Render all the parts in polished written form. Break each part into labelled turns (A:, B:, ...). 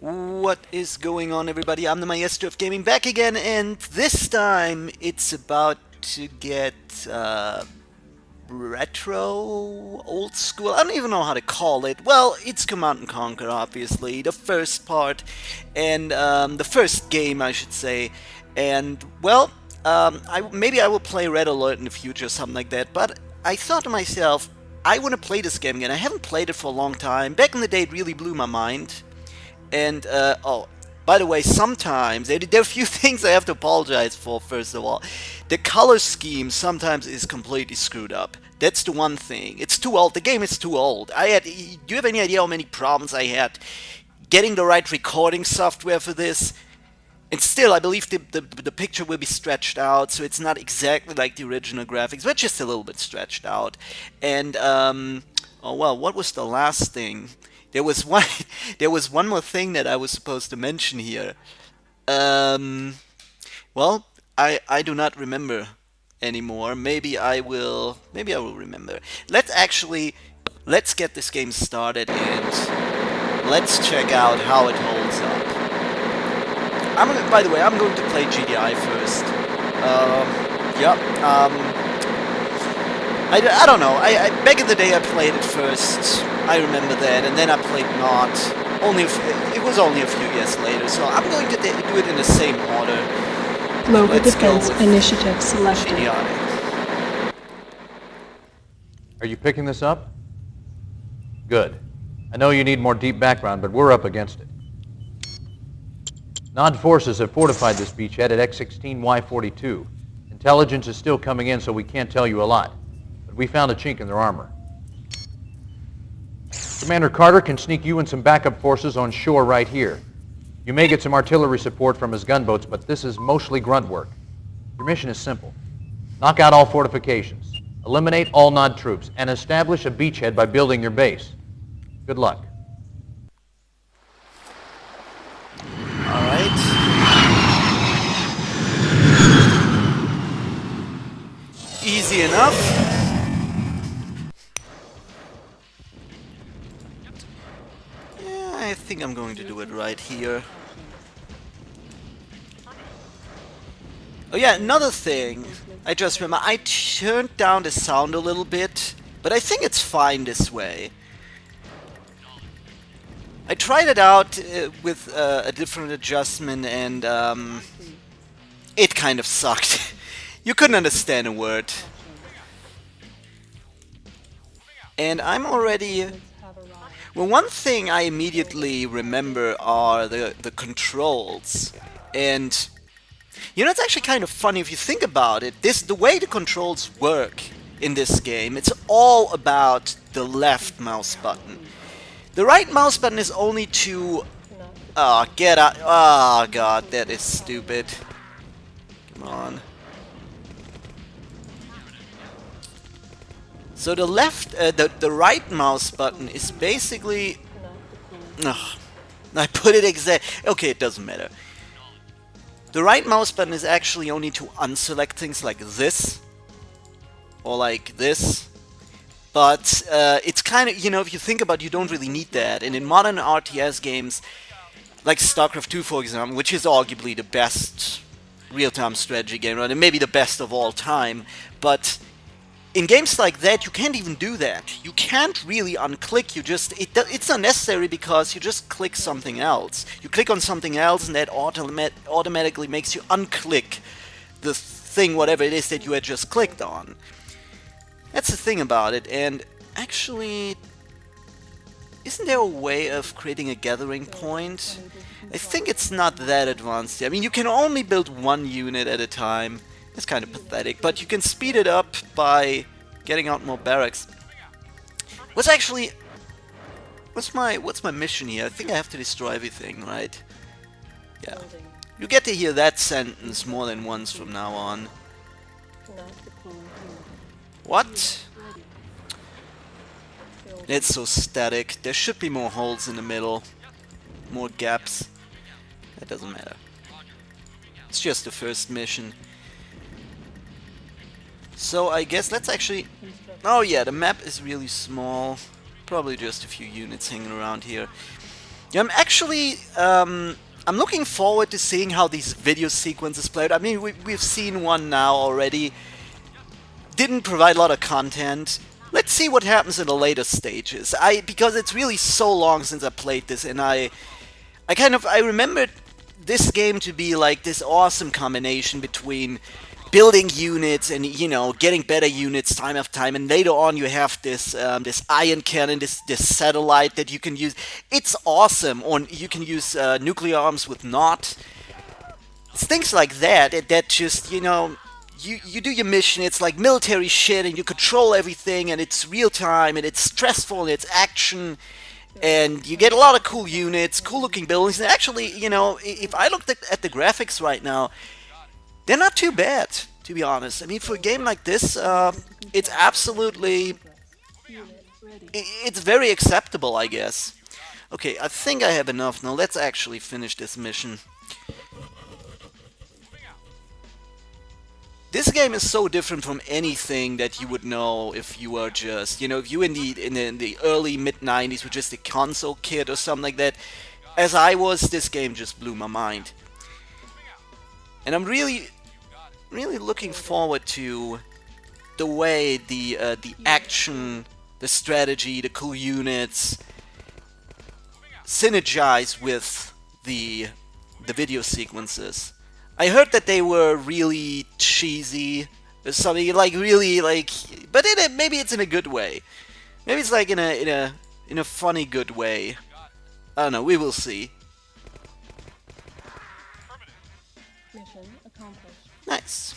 A: What is going on, everybody? I'm the Maestro of Gaming back again, and this time it's about to get retro, old school. I don't even know how to call it. Well, it's Command and Conquer, obviously, the first part, and the first game, I should say. And well, maybe I will play Red Alert in the future, something like that. But I thought to myself, I want to play this game again. I haven't played it for a long time. Back in the day, it really blew my mind. And, oh, by the way, sometimes, there are a few things I have to apologize for, first of all. The color scheme sometimes is completely screwed up. That's the one thing. It's too old. The game is too old. Do you have any idea how many problems I had getting the right recording software for this? And still, I believe the picture will be stretched out, so it's not exactly like the original graphics, but just a little bit stretched out. And, oh well, what was the last thing? There was one, there was one more thing that I was supposed to mention here. Um, well, I do not remember anymore. Maybe I will remember. Let's get this game started and let's check out how it holds up. By the way, I'm going to play GDI first. Um, yeah. I don't know. Back in the day I played it first. I remember that, and then I played not. It was only a few years later, so I'm going to do it in the same order.
B: Global
A: Let's go
B: Defense
A: with
B: Initiative selected.
A: GDI.
C: Are you picking this up? Good. I know you need more deep background, but we're up against it. Nod forces have fortified this beachhead at X-16Y42. Intelligence is still coming in, so we can't tell you a lot. But we found a chink in their armor. Commander Carter can sneak you and some backup forces on shore right here. You may get some artillery support from his gunboats, but this is mostly grunt work. Your mission is simple. Knock out all fortifications, eliminate all Nod troops, and establish a beachhead by building your base. Good luck.
A: Alright. Easy enough. Yeah, I think I'm going to do it right here. Oh yeah, another thing. I just remember, I turned down the sound a little bit, but I think it's fine this way. I tried it out with a different adjustment, and it kind of sucked. You couldn't understand a word. And I'm already... Well, one thing I immediately remember are the controls. And, you know, it's actually kind of funny if you think about it. The way the controls work in this game, it's all about the left mouse button. The right mouse button is only to... Oh, get out. Oh, God, that is stupid. Come on. So the the right mouse button is basically... Ugh, I put it exact... Okay, it doesn't matter. The right mouse button is actually only to unselect things like this. Or like this. But it's kind of, you know, if you think about it, you don't really need that. And in modern RTS games, like StarCraft 2, for example, which is arguably the best real-time strategy game, right? And maybe the best of all time. But in games like that, you can't even do that. You can't really unclick. It's unnecessary because you just click something else. You click on something else, and that automatically makes you unclick the thing, whatever it is that you had just clicked on. That's the thing about it, and actually, isn't there a way of creating a gathering point? I think it's not that advanced. I mean, you can only build one unit at a time. It's kind of pathetic, but you can speed it up by getting out more barracks. What's my mission here? I think I have to destroy everything, right? Yeah. You get to hear that sentence more than once from now on. What? It's so static. There should be more holes in the middle. More gaps. That doesn't matter. It's just the first mission. So I guess let's actually... Oh yeah, the map is really small. Probably just a few units hanging around here. Yeah, I'm looking forward to seeing how these video sequences play out. I mean, we've seen one now already. Didn't provide a lot of content. Let's see what happens in the later stages. Because it's really so long since I played this, and I remembered this game to be like this awesome combination between building units and getting better units time after time, and later on you have this ion cannon, this satellite that you can use. It's awesome. Or you can use nuclear arms with not. It's things like that just you do your mission. It's like military shit, and you control everything, and it's real time, and it's stressful, and it's action. And you get a lot of cool units, cool looking buildings. And actually, if I looked at the graphics right now, they're not too bad, to be honest. I mean, for a game like this, it's absolutely... It's very acceptable, I guess. Okay, I think I have enough now. Let's actually finish this mission. This game is so different from anything that you would know if you were just, if you in the early mid-90s were just a console kid or something like that. As I was, this game just blew my mind. And I'm really looking forward to the way the action, the strategy, the cool units synergize with the video sequences. I heard that they were really cheesy or something, like really like, but maybe it's in a good way. Maybe it's like in a funny good way. I don't know. We will see.
B: Mission accomplished.
A: Nice.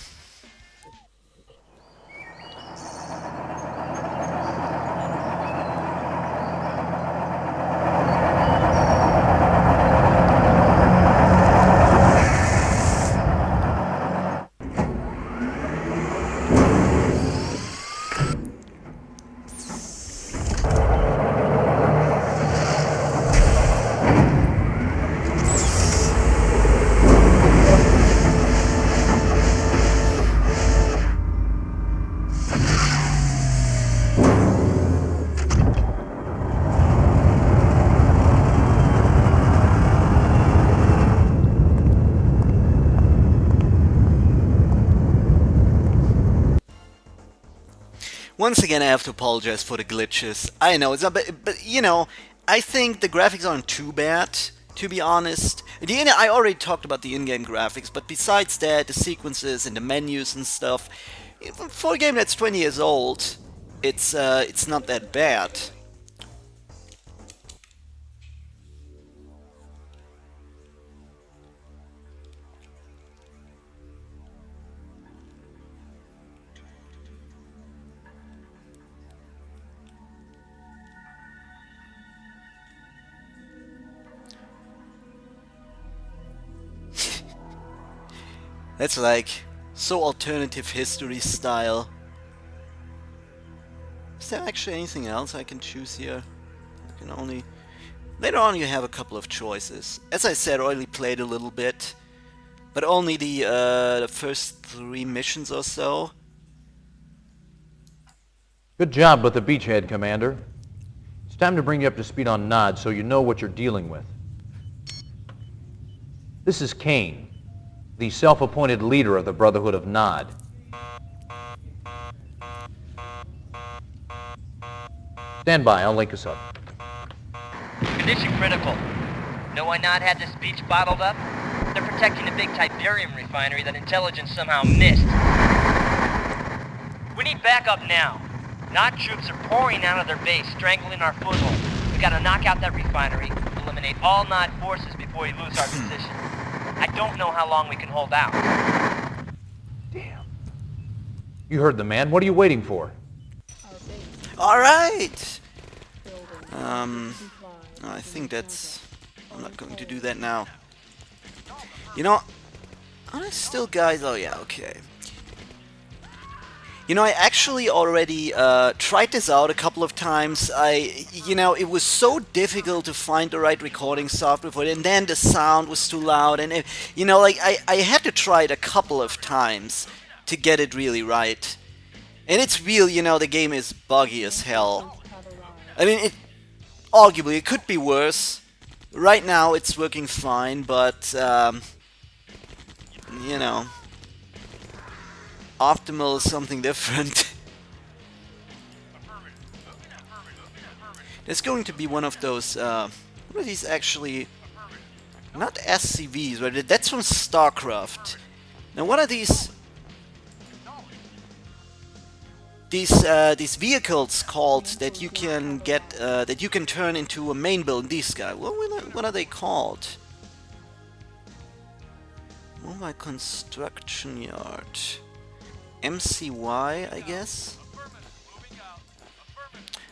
A: Once again, I have to apologize for the glitches. I know it's not, but I think the graphics aren't too bad, to be honest. I already talked about the in-game graphics, but besides that, the sequences and the menus and stuff, for a game that's 20 years old, it's not that bad. That's like so alternative history style. Is there actually anything else I can choose here? I can only... Later on you have a couple of choices. As I said, I only played a little bit, but only the first 3 missions or so.
C: Good job with the beachhead, Commander. It's time to bring you up to speed on Nod so you know what you're dealing with. This is Kane, the self-appointed leader of the Brotherhood of Nod. Stand by, I'll link us up.
D: Condition critical. Know why Nod had this beach bottled up? They're protecting a big Tiberium refinery that intelligence somehow missed. We need backup now. Nod troops are pouring out of their base, strangling our foothold. We gotta knock out that refinery, eliminate all Nod forces before we lose our position. I don't know how long we can hold out.
C: Damn. You heard the man. What are you waiting for?
A: Alright! I think that's... I'm not going to do that now. I still, guys... Oh yeah, okay. I actually already tried this out a couple of times. It was so difficult to find the right recording software for it, and then the sound was too loud, and I had to try it a couple of times to get it really right. And it's real, the game is buggy as hell. I mean, arguably, it could be worse, Right now it's working fine, but you know, optimal is something different. There's going to be one of those, what are these actually? Not SCVs, but that's from StarCraft. Now what are these? These vehicles called that you can get, that you can turn into a main building. These guys, what are they called? Mobile Construction Yard. MCY, I guess?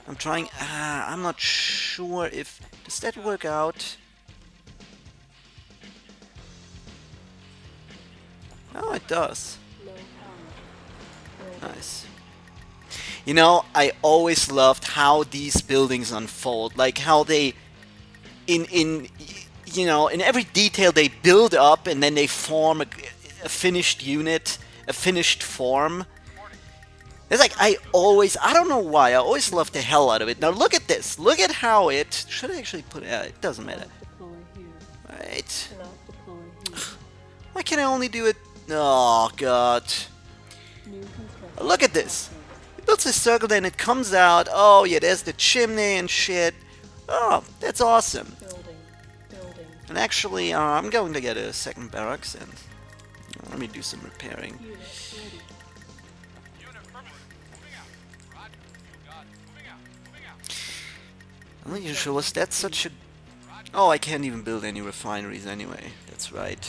A: I'm trying, I'm not sure if, does that work out? Oh, it does.
B: Low power. Building.
A: Nice. You know, I always loved how these buildings unfold, like how they, in you know, in every detail they build up and then they form a finished unit, a finished form. It's like I don't know why, I always loved the hell out of it. Now look at this, look at how it, should I actually put it, it doesn't matter.
B: Deploy here.
A: Right,
B: Cannot deploy here.
A: why can't I only do it, oh god.
B: New construction.
A: Look at this. It builds a circle, then it comes out. Oh yeah, there's the chimney and shit. Oh, that's awesome.
B: Building. Building.
A: And actually, I'm going to get a second barracks and let me do some repairing.
B: Unit ready.
A: I'm not even sure, was that such a... Oh, I can't even build any refineries anyway. That's right.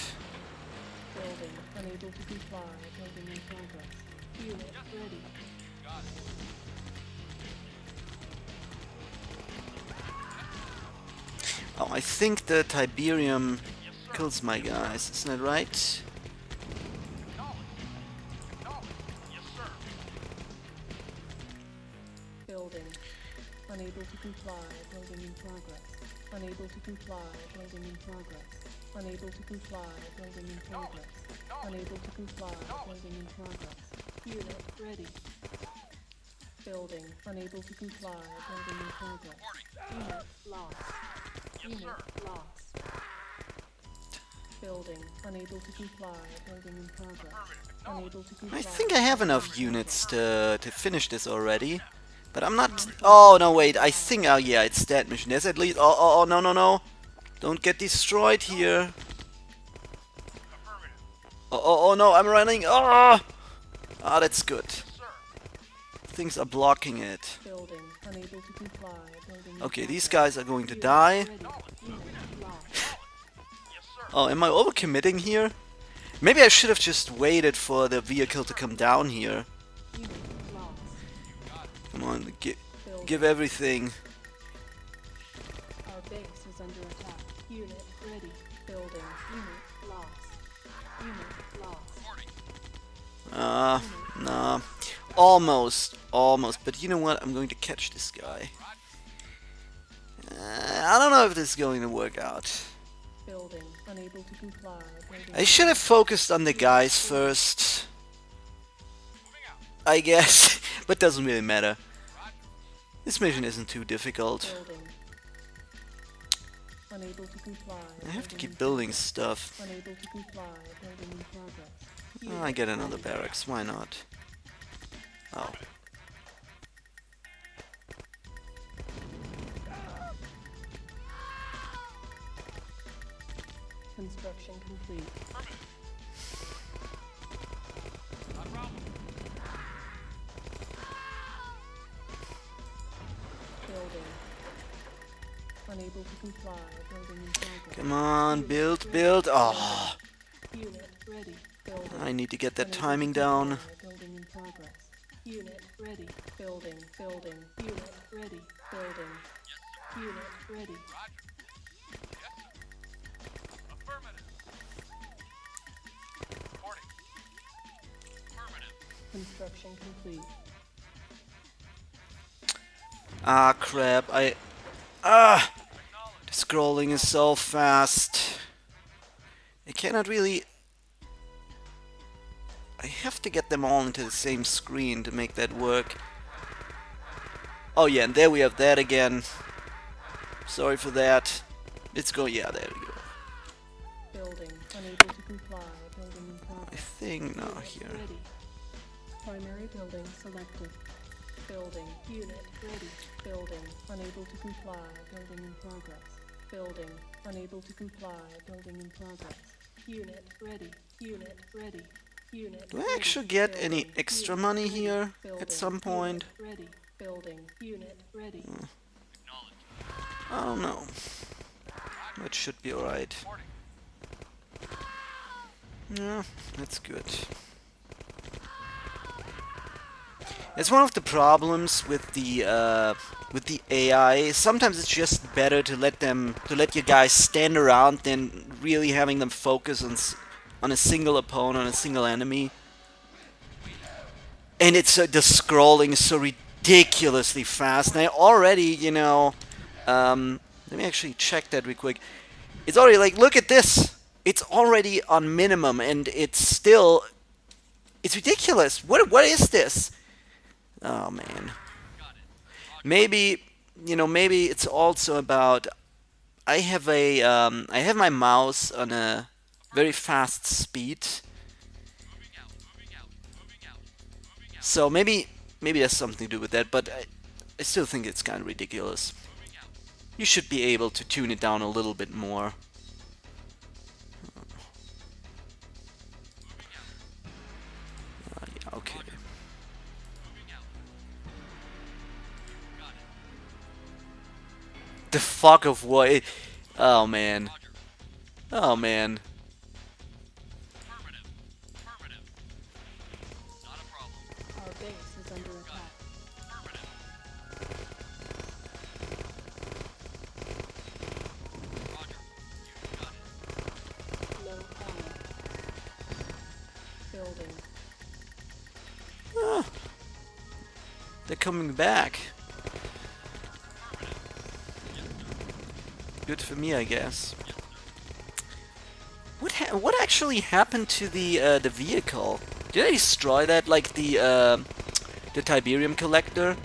B: Building. Unable to comply. Building in progress. Unit ready.
A: Oh, I think the Tiberium kills my guys, isn't that right?
B: Building. Unable to comply. Building in progress. Unable to comply. Building in progress. Unable to comply. Building in progress. Unable to comply. Building in progress. Unit ready. Building. Unable to comply. Building in progress. Unit lost. Unit lost. Building. Unable to comply. Building in progress. Unable to comply.
A: I think I have enough units to finish this already. But I'm not... Oh, no, wait. I think... Oh, yeah, it's that mission. There's at least... Oh, no, no, no. Don't get destroyed here. Oh, no, I'm running. Oh! Ah, that's good. Things are blocking it.
B: Building. Unable to comply. Building in
A: Okay, these
B: progress.
A: guys are going to die.
B: Ready. Unit lost.
A: Oh, am I overcommitting here? Maybe I should have just waited for the vehicle to come down here.
B: Unit lost.
A: Come on,
B: Building.
A: give everything.
B: Our base is under attack. Unit ready. Building. Unit lost. Unit lost.
A: Nah. Almost. But you know what? I'm going to catch this guy. I don't know if this is going to work out.
B: Building. Unable to comply. Building.
A: I should have focused on the guys first. I guess. But doesn't really matter. This mission isn't too difficult.
B: Building. Unable to comply.
A: I have to
B: Building
A: keep
B: in
A: building
B: progress.
A: stuff.
B: Unable to comply. Building in progress.
A: Oh, I get another barracks. Why not? Oh.
B: Construction complete. Building. Unable to comply. Building in progress.
A: Come on, build. Oh,
B: Unit ready. Building.
A: I need to get that
B: Unable
A: timing
B: to
A: down.
B: comply. Building in progress. Unit ready. Building. Unit ready. Building. Unit ready. Construction complete.
A: Ah, crap. The scrolling is so fast. I cannot really... I have to get them all into the same screen to make that work. Oh yeah, and there we have that again. Sorry for that. Let's go. Yeah, there we go.
B: Building. Unable to comply. Building in
A: I
B: progress.
A: think no
B: Unit
A: here.
B: ready. Primary building selected. Building. Unit ready. Building. Unable to comply. Building in progress. Building. Unable to comply. Building in progress. Unit ready. Unit ready. Unit.
A: Do I
B: ready.
A: actually get any
B: Building.
A: extra
B: Unit
A: money
B: ready.
A: here
B: Building.
A: at some point?
B: Unit ready. Building. Unit ready.
A: I don't know. That should be alright. Yeah, that's good. It's one of the problems with the AI. Sometimes it's just better to let your guys stand around than really having them focus on a single opponent, on a single enemy. And it's the scrolling is so ridiculously fast. And I already, you know, let me actually check that real quick. It's already like, look at this. It's already on minimum, and it's ridiculous. What is this? Oh man. Maybe, you know, maybe it's also about I have my mouse on a very fast speed. So maybe there's something to do with that, but I still think it's kind of ridiculous. You should be able to tune it down a little bit more. Yeah, okay. The fuck of what? Oh man. Oh man.
B: Our base is under attack. Low power. Building.
A: Ah, they're coming back. Good for me, I guess. What actually happened to the vehicle? Did I destroy that, like the Tiberium collector?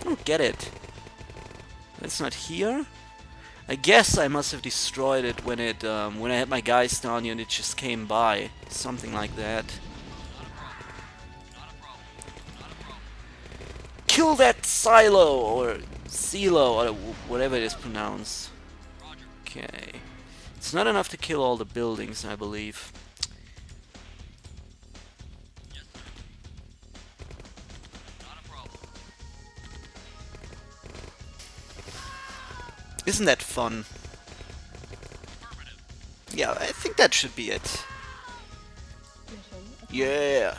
A: I don't get it. It's not here. I guess I must have destroyed it when when I had my guys down here and it just came by, something like that. Kill that silo or silo or whatever it is pronounced. Okay. It's not enough to kill all the buildings, I believe. Isn't that fun? Yeah, I think that should be it.
B: Mission.
A: Yeah.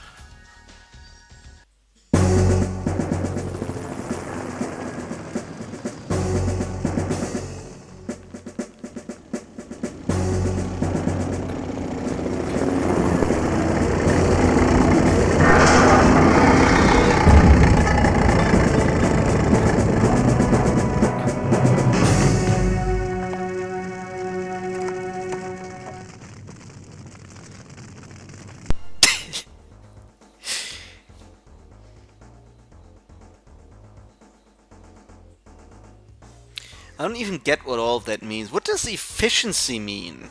A: I don't even get what all of that means. What does efficiency mean?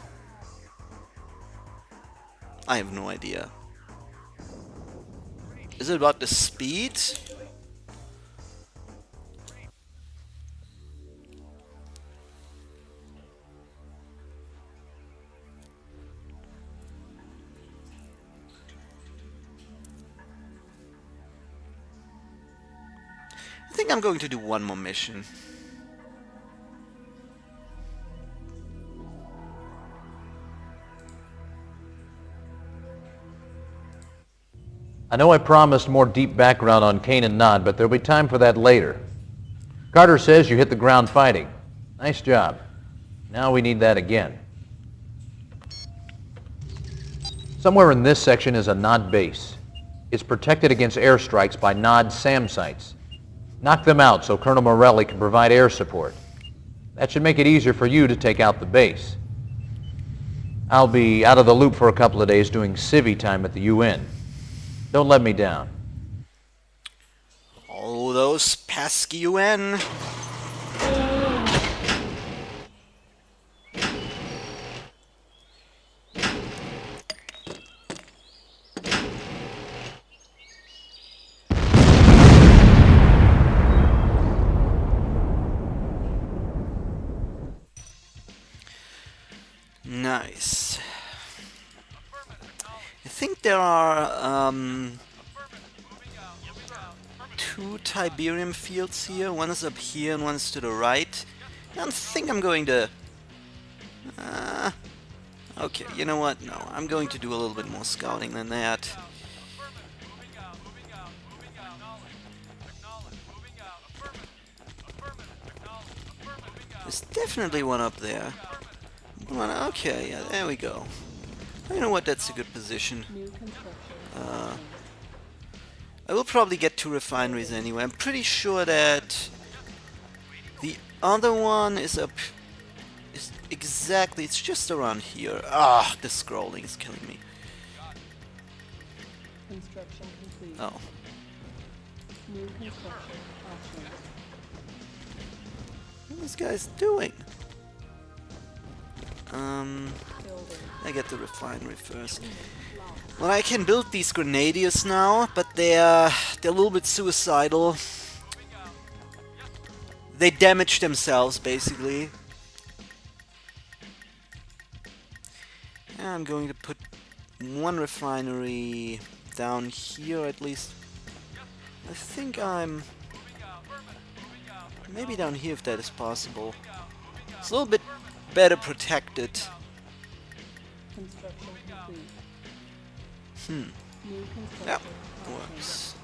A: I have no idea. Is it about the speed? I think I'm going to do one more mission.
C: I know I promised more deep background on Kane and Nod, but there'll be time for that later. Carter says you hit the ground fighting. Nice job. Now we need that again. Somewhere in this section is a Nod base. It's protected against airstrikes by Nod SAM sites. Knock them out so Colonel Morelli can provide air support. That should make it easier for you to take out the base. I'll be out of the loop for a couple of days doing civvy time at the UN. Don't let me down.
A: Oh, those pesky UN. Nice. I think there are 2 Tiberium fields here. One is up here and one is to the right. I don't think I'm going to... okay, you know what? No, I'm going to do a little bit more scouting than that. There's definitely one up there. Okay, yeah, there we go. You know what? That's a good position.
B: New construction.
A: I will probably get 2 refineries anyway. I'm pretty sure that the other one is up... is exactly... it's just around here. Ah, the scrolling is killing me.
B: Construction complete.
A: Oh.
B: New construction options.
A: What are these guys doing?
B: Building.
A: I get the refinery first. Well, I can build these grenadiers now, but they're a little bit suicidal. They damage themselves, basically. I'm going to put 1 refinery down here, at least. I think I'm... maybe down here, if that is possible. It's a little bit better protected.
B: Construction complete. New construction
A: Yep,
B: options.
A: works.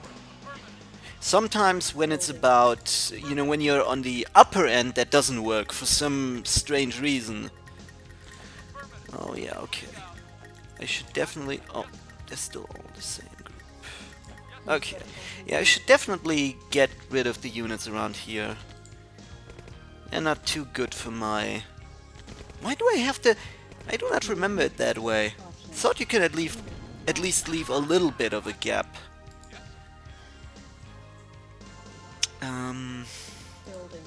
A: Sometimes when it's about, you know, when you're on the upper end, that doesn't work for some strange reason. Oh yeah, okay. I should definitely... oh, they're still all the same group. Okay. Yeah, I should definitely get rid of the units around here. They're not too good for my... why do I have to... I do not remember it that way. Thought you could at least leave a little bit of a gap.
B: Building.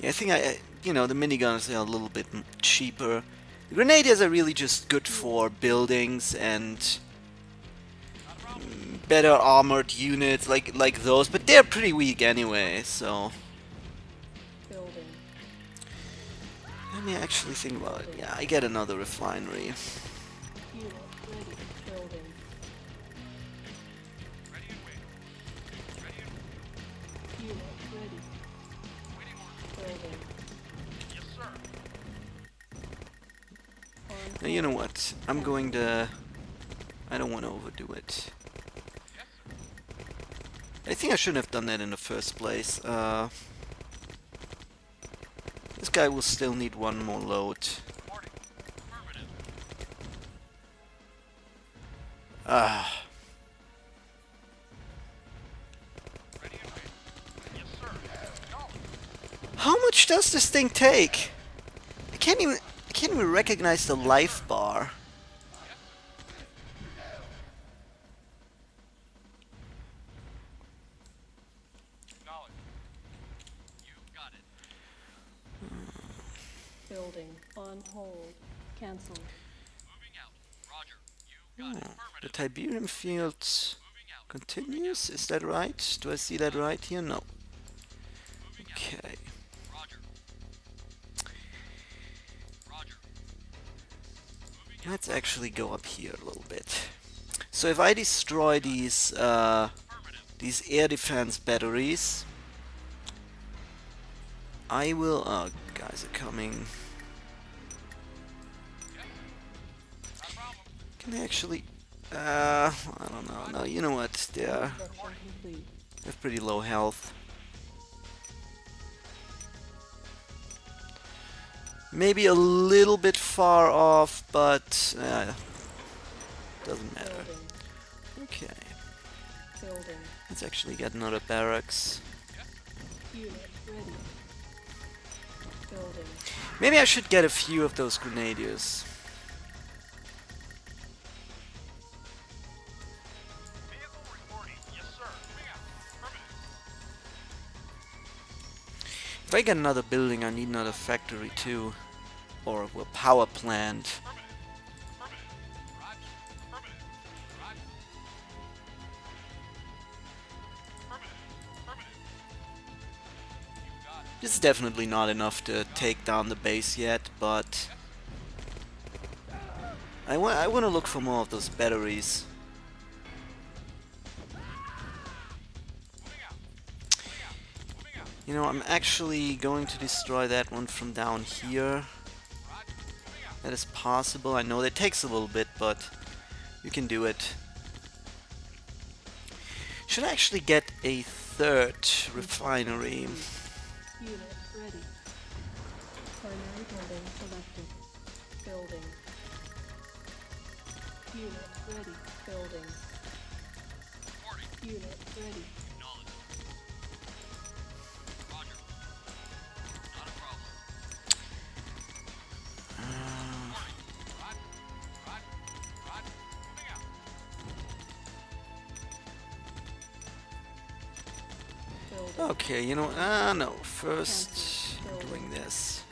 A: Yeah, I think you know, the miniguns are a little bit cheaper. The grenadiers are really just good for buildings and better armored units like those, but they're pretty weak anyway, so...
B: Building.
A: let me actually think about it. Yeah, I get another refinery.
B: Unit ready. Building. Unit ready. Building. On
A: Now, you know what? I'm going to... I don't want to overdo it. I think I shouldn't have done that in the first place. This guy will still need 1 more load. Ah. How much does this thing take? I can't even recognize the life bar.
B: building. On hold. Cancel.
A: The Tiberium field continues? Is that right? Do I see that right here? No. Okay. Let's actually go up here a little bit. So if I destroy these air defense batteries, I will... oh, guys are coming. Can I actually... I don't know. No, you know what? They're
B: Construction complete.
A: they have pretty low health. Maybe a little bit far off, but doesn't matter.
B: Building.
A: Okay,
B: Building.
A: let's actually get another barracks.
B: Unit ready. Building.
A: Maybe I should get a few of those grenadiers. If I get another building, I need another factory too. Or a power plant. This is definitely not enough to take down the base yet, but I want to look for more of those batteries. You know, I'm actually going to destroy that one from down here. That is possible. I know that takes a little bit, but you can do it. Should actually get a third refinery.
B: Unit ready. Primary building selected. Building. Unit ready. Building. Unit ready. Building.
A: Okay, you know, no. First, doing this.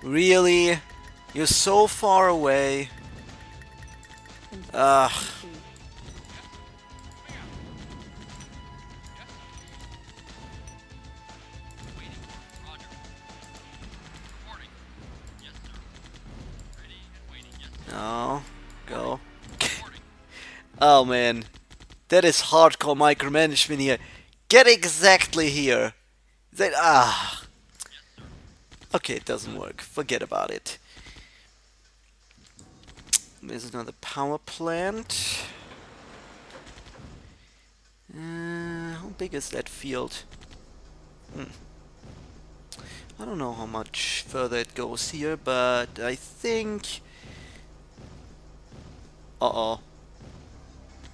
A: Really? You're so far away. Ugh.
B: Complete.
A: No. Go. Oh man. That is hardcore micromanagement here. Get exactly here. That Okay, it doesn't work. Forget about it. There's another power plant. How big is that field? I don't know how much further it goes here, but I think... Uh-oh.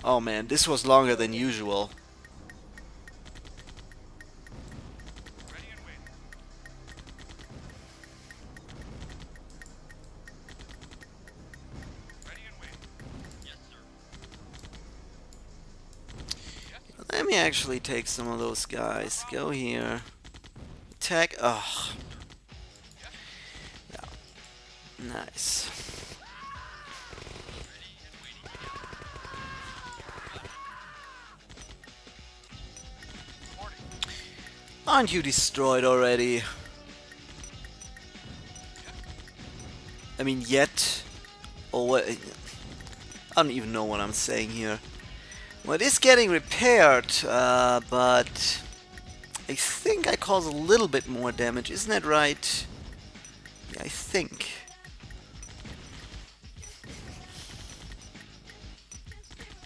A: Oh man, this was longer than usual. Let me actually take some of those guys. Go here. Attack. Ugh. Yeah. Nice. Aren't you destroyed already? I mean, yet? Or what? I don't even know what I'm saying here. Well, it is getting repaired, but I think I cause a little bit more damage. Isn't that right? Yeah, I think.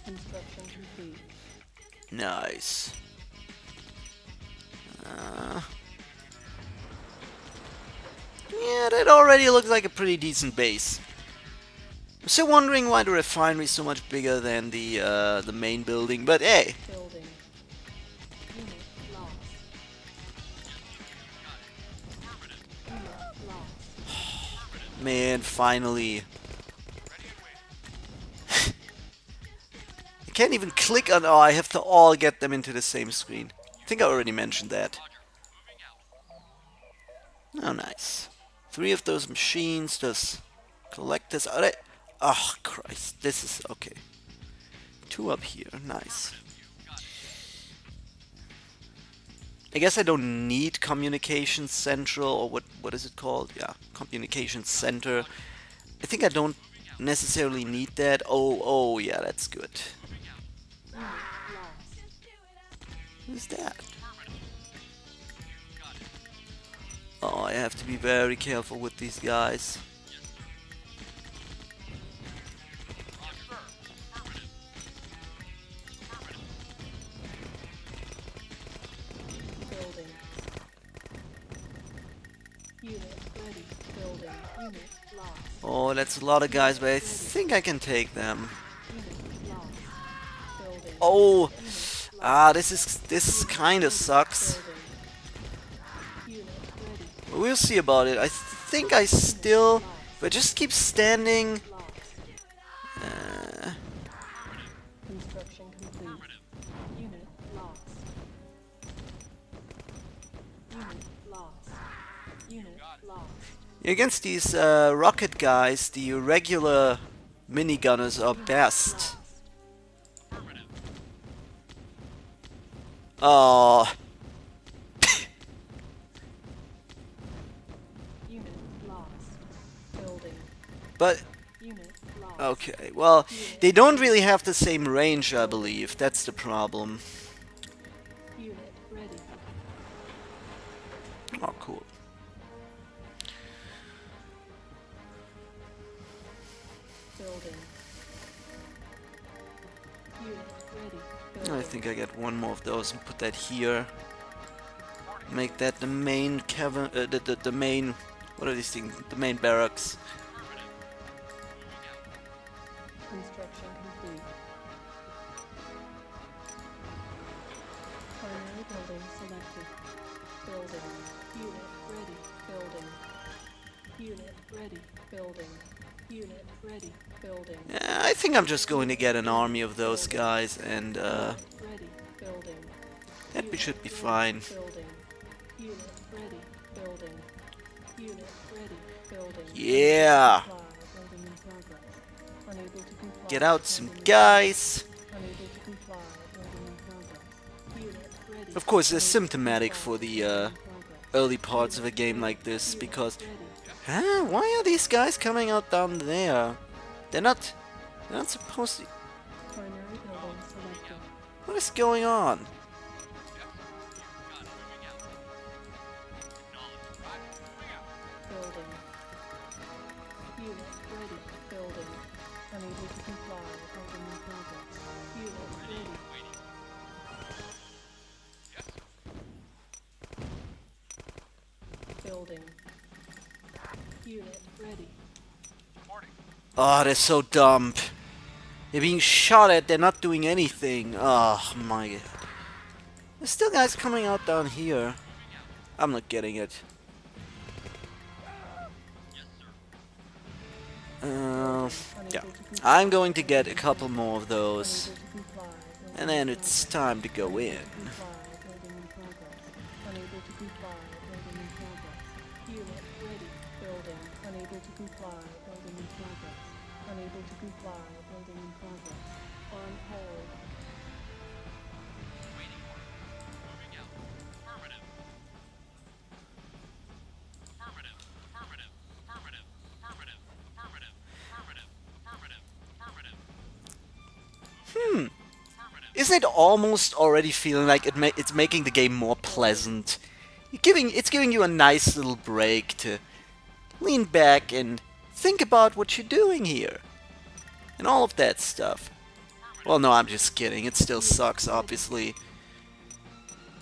B: Construction complete.
A: Nice. Yeah, that already looks like a pretty decent base. I'm still wondering why the refinery is so much bigger than the main building, but hey.
B: Building. Unit lost. Unit lost.
A: Man, finally. I can't even click on... Oh, I have to all get them into the same screen. I think I already mentioned that. Oh, nice. 3 of those machines, those collectors. Are they... Oh, Christ. This is... Okay. 2 up here. Nice. I guess I don't need Communications Central, or what is it called? Yeah, Communications Center. I think I don't necessarily need that. Oh, yeah, that's good. Who's that? Oh, I have to be very careful with these guys.
B: Building. Unit ready. Building. Unit lost.
A: Oh, that's a lot of guys, but I think I can take them.
B: Unit lost. Building.
A: Oh,
B: Unit lost.
A: this kind of sucks.
B: Building. Unit ready.
A: But we'll see about it. I think I still, if I just keep standing.
B: Lost. Construction complete. Unit lost. Unit lost. Unit lost.
A: Against these rocket guys, the regular minigunners are best. Oh. But
B: Unit lost.
A: okay, well, they don't really have the same range, I believe. That's the problem.
B: Unit ready.
A: Oh, cool.
B: Building. Unit ready.
A: I
B: Building.
A: think I get one more of those and put that here. Make that the main cavern, the main, what are these things? The main barracks.
B: Construction complete. Primary building selected. Building. Unit ready. Building. Unit ready. Building. Unit ready. Building.
A: Yeah, I think I'm just going to get an army of those guys, and
B: Ready. Building.
A: that should be fine.
B: Building. Unit ready. Building. Unit ready. Building.
A: Yeah!
B: Comply. Building in progress. Unable to comply.
A: Get out some
B: Building in
A: guys.
B: Unable to comply. Building in progress. Unit ready.
A: Of course, it's
B: Unable to
A: symptomatic
B: comply.
A: for the
B: Building in progress.
A: early parts of a game like this,
B: Unit
A: because
B: ready.
A: huh? Why are these guys coming out down there? They're not supposed to.
B: Primary building selected.
A: What is going on?
B: Building. Unit ready. Building. Unable to comply. Building in progress. Unit ready. Building. Unit ready.
A: Oh, they're so dumb. They're being shot at, they're not doing anything. Oh my god. There's still guys coming out down here. I'm not getting it. Yeah. I'm going to get a couple more of those.
B: Unable to comply. Building
A: And then it's time to go in.
B: comply. Building in progress. Unable to comply. Building in progress. Unit ready. Building. Unable to comply. Building in progress. Unable to comply. Building in progress. On hold.
A: Isn't it almost already feeling like it's making the game more pleasant? It's giving you a nice little break to lean back and think about what you're doing here. And all of that stuff. Well, no, I'm just kidding. It still sucks, obviously.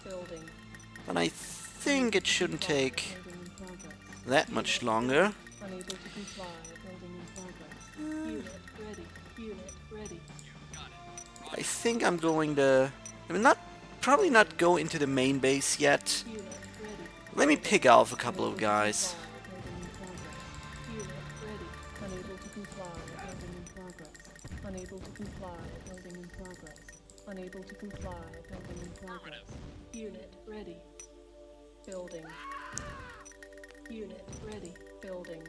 B: Building.
A: But I think it shouldn't take
B: Building in progress.
A: that much longer.
B: Unable to comply. Building in progress. Unit ready. Unit ready.
A: I think I'm going to... probably not go into the main base yet.
B: Unit ready.
A: Let me pick off a couple of guys.
B: Building in progress. Unable to comply. Building in progress. Unable to comply. Building in progress. Unit ready. Building. Unit ready. Building.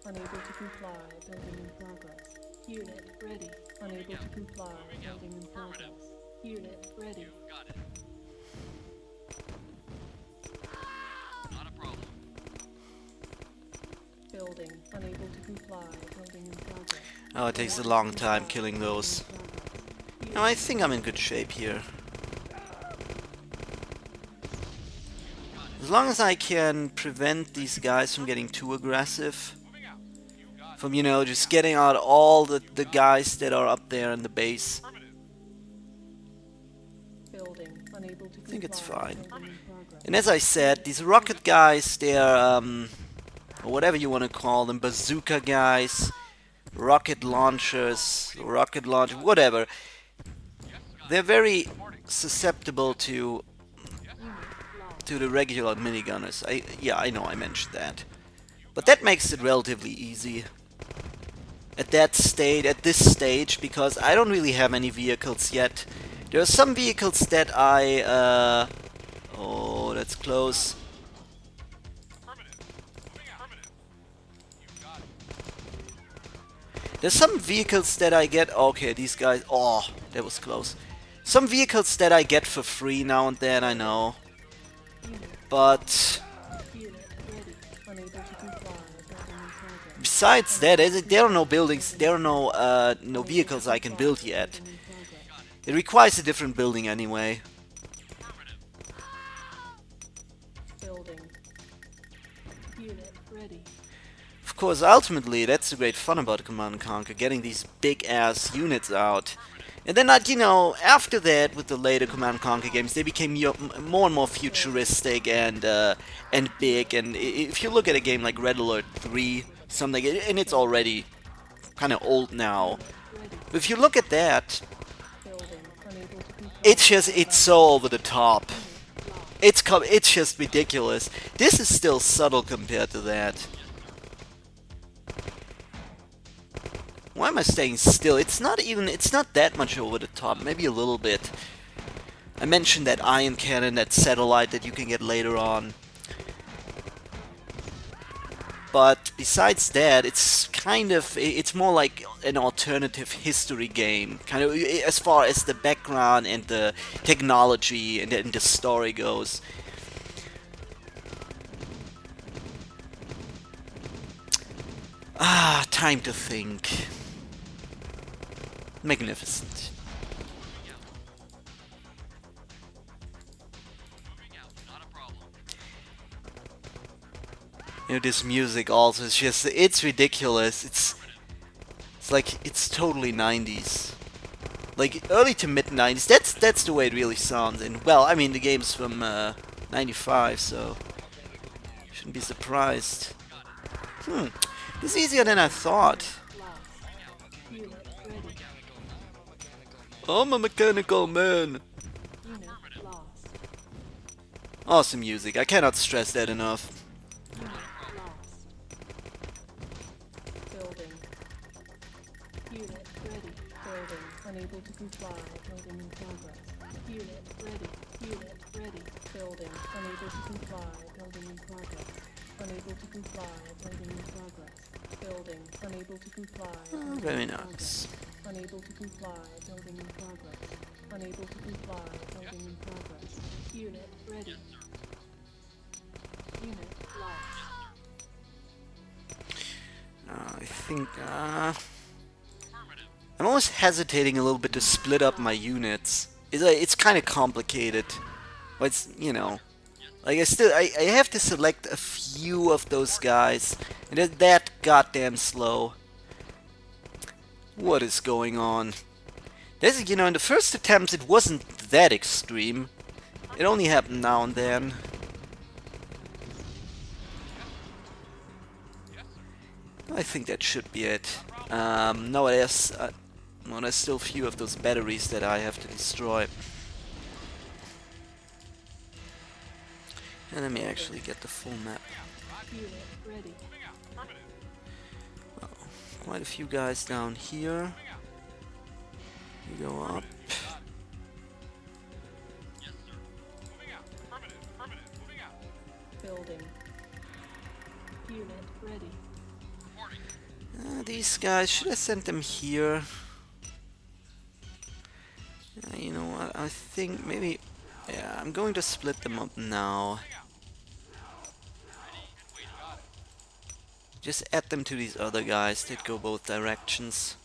B: Unable to comply. Building in progress. Unit ready. Unable to comply. Building in progress. Unit ready. Building. Unable to comply. Building in progress.
A: Oh, it takes a long time killing those. No, I think I'm in good shape here. As long as I can prevent these guys from getting too aggressive. From, just getting out all the guys that are up there in the base.
B: Building. Unable to
A: I think it's
B: comply.
A: fine.
B: Building in progress.
A: And as I said, these rocket guys, they're, or whatever you want to call them, bazooka guys, rocket launchers, whatever. They're very susceptible to the regular minigunners. I know I mentioned that. But that makes it relatively easy. At this stage, because I don't really have any vehicles yet. There are some vehicles that oh, that's close. There's some vehicles that I get... Okay, these guys... Oh, that was close. Some vehicles that I get for free now and then, I know. But...
B: Unit ready. Unable to comply. Building in progress.
A: Besides that, there are no buildings, there are no vehicles I can build yet.
B: Building in progress.
A: It requires a different building anyway.
B: Building. Unit ready.
A: Of course, ultimately, that's the great fun about Command & Conquer, getting these big-ass units out. And then, you know, after that, with the later Command & Conquer games, they became more and more futuristic and big. And if you look at a game like Red Alert 3, something, and it's already kind of old now.
B: Ready.
A: But if you look at that,
B: Building. Unable to comply.
A: it's so over the top.
B: Lost.
A: It's just ridiculous. This is still subtle compared to that. Why am I staying still? It's not that much over the top, maybe a little bit. I mentioned that ion cannon, that satellite that you can get later on. But besides that, it's more like an alternative history game, kind of as far as the background and the technology and the story goes. Ah, time to think. Magnificent. You know, this music also is just, it's ridiculous. It's like, it's totally 90s. Like, early to mid 90s. That's the way it really sounds. And, well, I mean, the game's from 95, so shouldn't be surprised. This is easier than I thought.
B: Lost. Unit ready.
A: I'm a mechanical man.
B: Unit lost.
A: Awesome music. I cannot stress that enough.
B: Unit lost. Building. Unit ready. Building. Unable to comply. Building in progress. Unit ready. Unit ready. Building. Unable to comply. Building in progress. Unable to comply. Building in progress. Building. Unable to comply. Building
A: Very
B: in
A: nice.
B: progress. Unable to comply. Building in progress. Unable to comply. Building in progress. Unit ready. Unit lost.
A: I think, I'm always hesitating a little bit to split up my units. It's kind of complicated. But it's, you know, like I have to select a few of those guys. And they're that goddamn slow. What is going on? This, you know, in the first attempts it wasn't that extreme. It only happened now and then. I think that should be it. No, there's still a few of those batteries that I have to destroy. And let me actually get the full map.
B: Unit ready.
A: Quite a few guys down here. You go up.
B: Building. Unit ready.
A: These guys, should I send them here? You know what, I think maybe... Yeah, I'm going to split them up now. Just add them to these other guys that go both directions.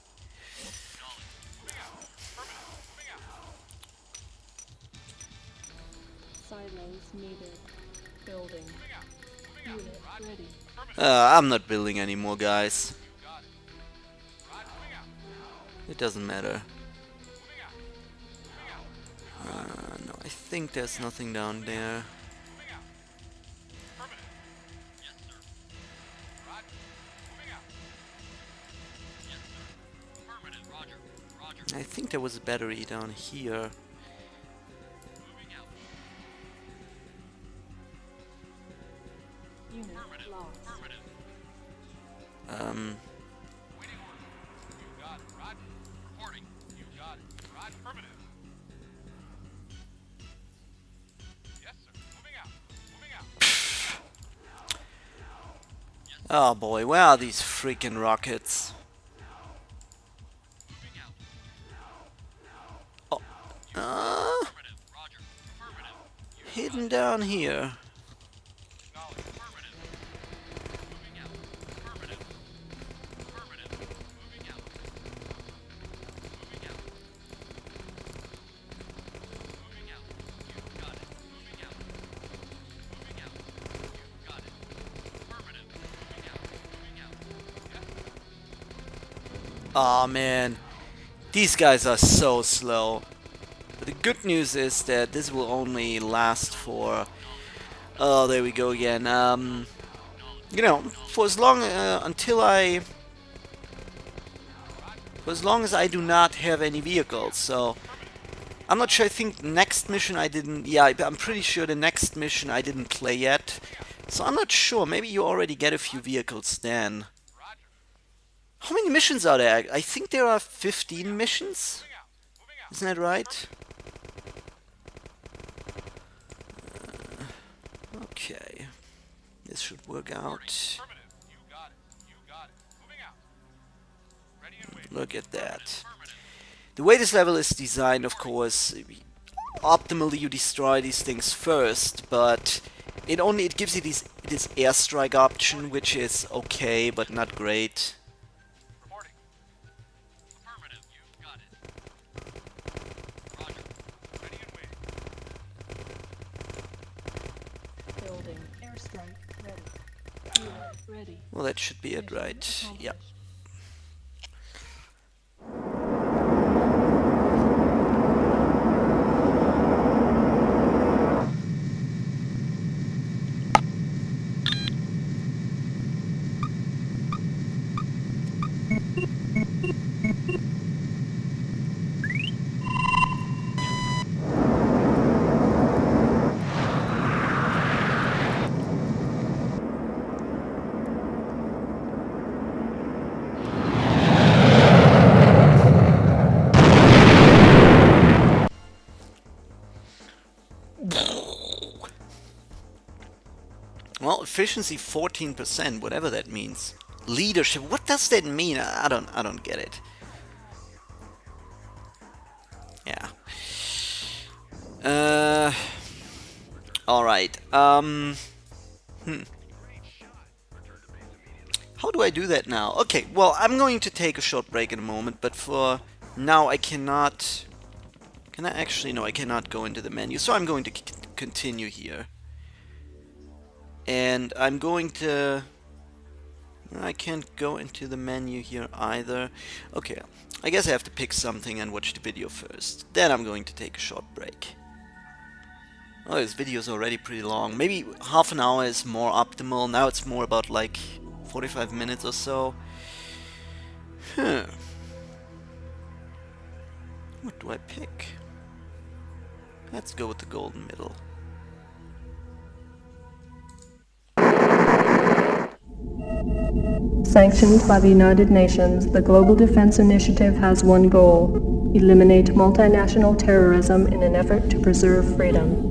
B: Silos needed. Building. Unit ready.
A: I'm not building anymore, guys. It doesn't matter. No, I think there's nothing down there. I think there was a battery down here.
B: Unit lost.
A: Oh boy, where are these freaking rockets? Oh, hidden down here. Aw, man. These guys are so slow. But the good news is that this will only last for... Oh, there we go again. You know, for as long until I... For as long as I do not have any vehicles, so... I'm not sure, I think next mission I didn't... Yeah, I'm pretty sure the next mission I didn't play yet. So I'm not sure, maybe you already get a few vehicles then. How many missions are there? I think there are 15 missions? Isn't that right? Okay. This should work out. Look at that. The way this level is designed, of course, optimally you destroy these things first, but it gives you this airstrike option, which is okay, but not great.
B: Building. Airstrike ready. Helo ready.
A: Well, that should be it, right? Yeah. Well, efficiency 14%, whatever that means. Leadership, what does that mean? I don't get it. Yeah. Alright. How do I do that now? Okay, well, I'm going to take a short break in a moment, but for now I cannot... Can I actually? No, I cannot go into the menu, so I'm going to continue here. And I'm going to... I can't go into the menu here either. Okay, I guess I have to pick something and watch the video first. Then I'm going to take a short break. Oh, this video is already pretty long. Maybe half an hour is more optimal. Now it's more about like 45 minutes or so. What do I pick? Let's go with the golden middle.
B: Sanctioned by the United Nations, the Global Defense Initiative has one goal: eliminate multinational terrorism in an effort to preserve freedom.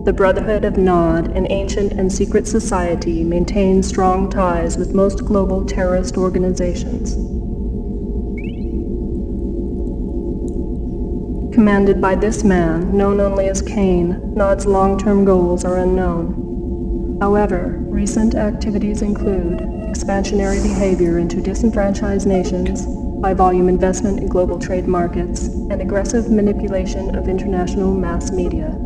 B: The Brotherhood of Nod, an ancient and secret society, maintains strong ties with most global terrorist organizations. Commanded by this man, known only as Kane, Nod's long-term goals are unknown. However, recent activities include expansionary behavior into disenfranchised nations, high-volume investment in global trade markets, and aggressive manipulation of international mass media.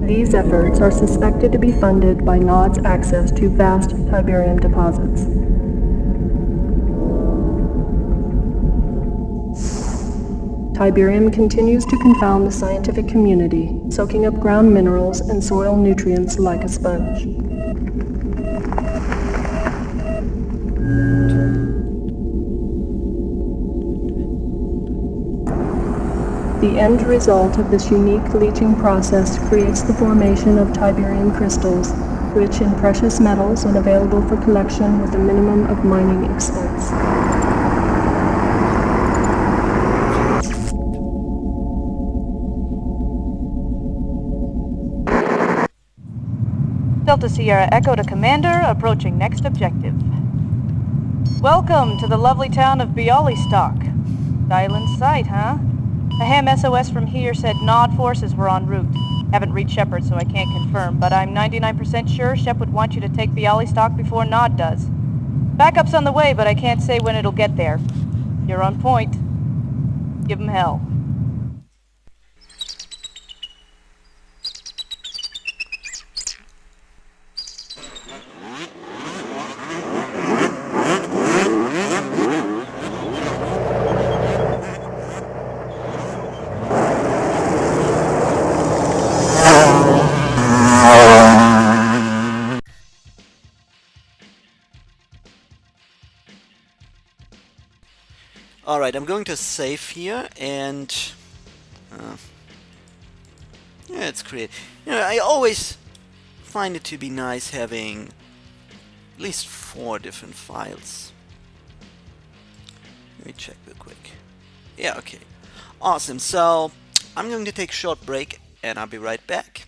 B: These efforts are suspected to be funded by Nod's access to vast Tiberium deposits. Tiberium continues to confound the scientific community, soaking up ground minerals and soil nutrients like a sponge. The end result of this unique leaching process creates the formation of Tiberium crystals, rich in precious metals and available for collection with a minimum of mining expense.
E: Delta Sierra Echo to Commander, approaching next objective. Welcome to the lovely town of Bialystok. Island sight, huh? A ham SOS from here said Nod forces were en route. Haven't reached Shepard, so I can't confirm, but I'm 99% sure Shep would want you to take Bialystok before Nod does. Backup's on the way, but I can't say when it'll get there. You're on point. Give 'em hell.
A: Alright, I'm going to save here and yeah, it's create. You know, I always find it to be nice having at least 4 different files. Let me check real quick. Yeah, okay. Awesome. So I'm going to take a short break and I'll be right back.